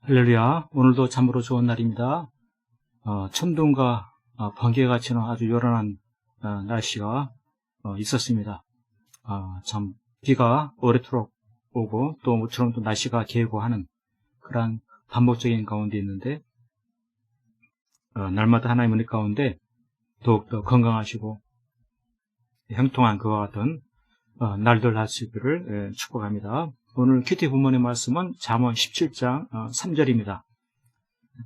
할렐루야. 오늘도 참으로 좋은 날입니다. 천둥과 번개가 치는 아주 요란한 날씨가 있었습니다. 참 비가 오래도록 오고 또 모처럼 또 날씨가 개고 하는 그러한 반복적인 가운데 있는데 날마다 하나님 은혜 가운데 더욱더 건강하시고 형통한 그와 같은 날들 하시기를 축복합니다. 오늘 큐티 본문의 말씀은 잠언 17장 3절입니다.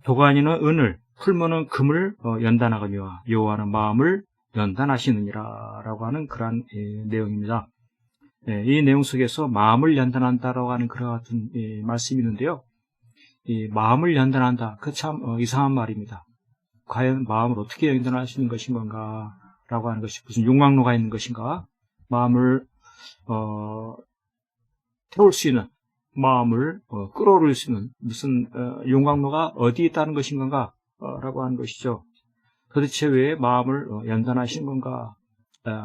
도가니는 은을, 풀무는 금을 연단하거니와 여호와는 마음을 연단하시느니라 라고 하는 그러한 내용입니다. 이 내용 속에서 마음을 연단한다라고 하는 그와 같은 말씀이 있는데요. 이 마음을 연단한다, 그 참 이상한 말입니다. 과연 마음을 어떻게 연단하시는 것인 건가 라고 하는 것이 무슨 용광로가 있는 것인가, 마음을 태울 수 있는, 마음을 끌어올릴 수 있는 무슨 용광로가 어디에 있다는 것인 건가 라고 하는 것이죠. 도대체 왜 마음을 연단하시는 건가,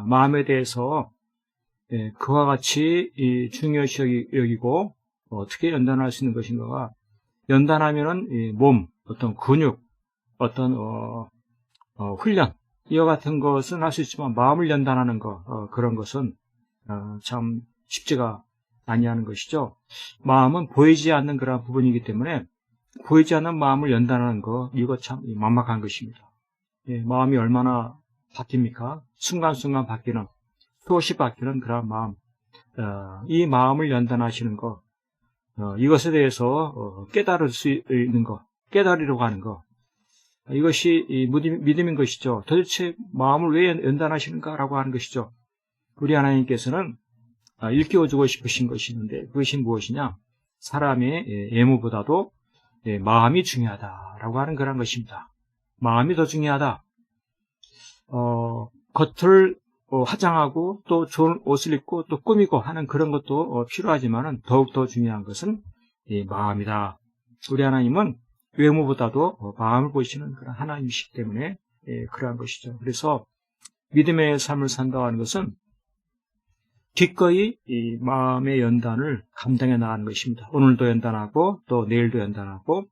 마음에 대해서 그와 같이 중요시 여기고 어떻게 연단할 수 있는 것인가가, 연단하면은 몸, 어떤 근육, 어떤 훈련, 이와 같은 것은 할 수 있지만 마음을 연단하는 것, 그런 것은 참 쉽지가 아니하는 것이죠. 마음은 보이지 않는 그런 부분이기 때문에 보이지 않는 마음을 연단하는 것, 이거 참 막막한 것입니다. 마음이 얼마나 바뀝니까? 순간순간 바뀌는, 수없이 바뀌는 그런 마음, 이 마음을 연단하시는 것, 이것에 대해서 깨달을 수 있는 것, 깨달으려고 하는 것, 이것이 믿음인 것이죠. 도대체 마음을 왜 연단하시는가라고 하는 것이죠. 우리 하나님께서는 일깨워주고 싶으신 것이 있는데, 그것이 무엇이냐? 사람의 외모보다도 마음이 중요하다라고 하는 그런 것입니다. 마음이 더 중요하다. 겉을 화장하고 또 좋은 옷을 입고 또 꾸미고 하는 그런 것도 필요하지만은 더욱더 중요한 것은 마음이다. 우리 하나님은 외모보다도 마음을 보시는 그런 하나님이시기 때문에 그러한 것이죠. 그래서 믿음의 삶을 산다고 하는 것은 기꺼이 이 마음의 연단을 감당해 나가는 것입니다. 오늘도 연단하고 또 내일도 연단하고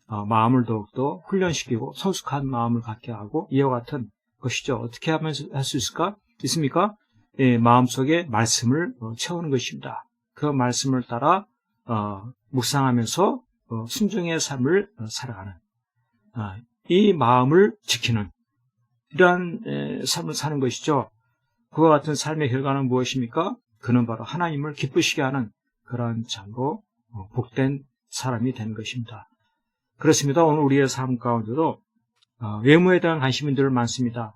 마음을 더욱더 훈련시키고 성숙한 마음을 갖게 하고, 이와 같은 것이죠. 어떻게 하면 할 수 있습니까? 마음속에 말씀을 채우는 것입니다. 그 말씀을 따라 묵상하면서 순종의 삶을 살아가는, 이 마음을 지키는 이러한 삶을 사는 것이죠. 그와 같은 삶의 결과는 무엇입니까? 그는 바로 하나님을 기쁘시게 하는 그러한 참으로 복된 사람이 되는 것입니다. 그렇습니다. 오늘 우리의 삶 가운데도 외모에 대한 관심이 늘 많습니다.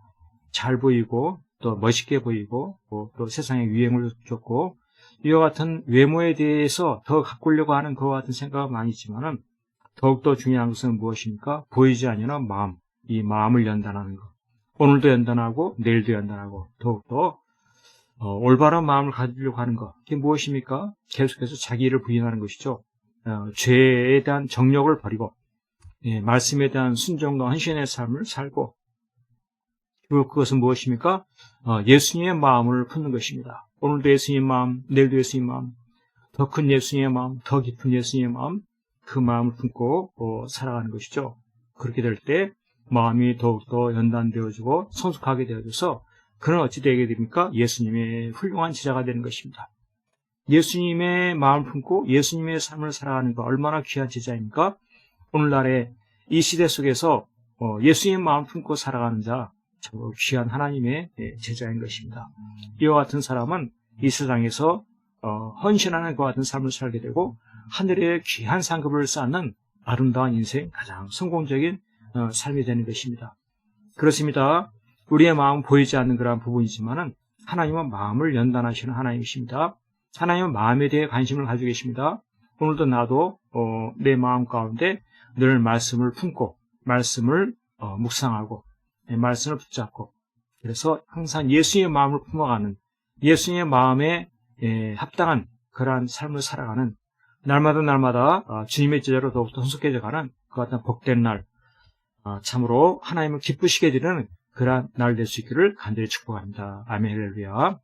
잘 보이고 또 멋있게 보이고 또 세상에 유행을 줬고, 이와 같은 외모에 대해서 더 가꾸려고 하는 그와 같은 생각은 많이 있지만은 더욱더 중요한 것은 무엇입니까? 보이지 않는 마음, 이 마음을 연단하는 것. 오늘도 연단하고 내일도 연단하고 더욱더 올바른 마음을 가지려고 하는 것. 그게 무엇입니까? 계속해서 자기를 부인하는 것이죠. 죄에 대한 정욕을 버리고 말씀에 대한 순종과 헌신의 삶을 살고, 그리고 그것은 무엇입니까? 예수님의 마음을 품는 것입니다. 오늘도 예수님의 마음, 내일도 예수님의 마음, 더 큰 예수님의 마음, 더 깊은 예수님의 마음, 그 마음을 품고 살아가는 것이죠. 그렇게 될 때 마음이 더욱더 연단되어지고 성숙하게 되어져서 그는 어찌 되게 됩니까? 예수님의 훌륭한 제자가 되는 것입니다. 예수님의 마음을 품고 예수님의 삶을 살아가는 것, 얼마나 귀한 제자입니까? 오늘날의 이 시대 속에서 예수님의 마음을 품고 살아가는 자, 참 귀한 하나님의 제자인 것입니다. 이와 같은 사람은 이 세상에서 헌신하는 그와 같은 삶을 살게 되고 하늘의 귀한 상급을 쌓는 아름다운 인생, 가장 성공적인 삶이 되는 것입니다. 그렇습니다. 우리의 마음은 보이지 않는 그러한 부분이지만은 하나님은 마음을 연단하시는 하나님이십니다. 하나님은 마음에 대해 관심을 가지고 계십니다. 오늘도 나도 내 마음 가운데 늘 말씀을 품고 말씀을 묵상하고 말씀을 붙잡고, 그래서 항상 예수님의 마음을 품어가는, 예수님의 마음에 합당한 그러한 삶을 살아가는, 날마다 주님의 제자로 더욱더 성숙해져가는 그 같은 복된 날, 참으로 하나님을 기쁘시게 해드리는 그러한 날 될 수 있기를 간절히 축복합니다. 아멘. 할렐루야.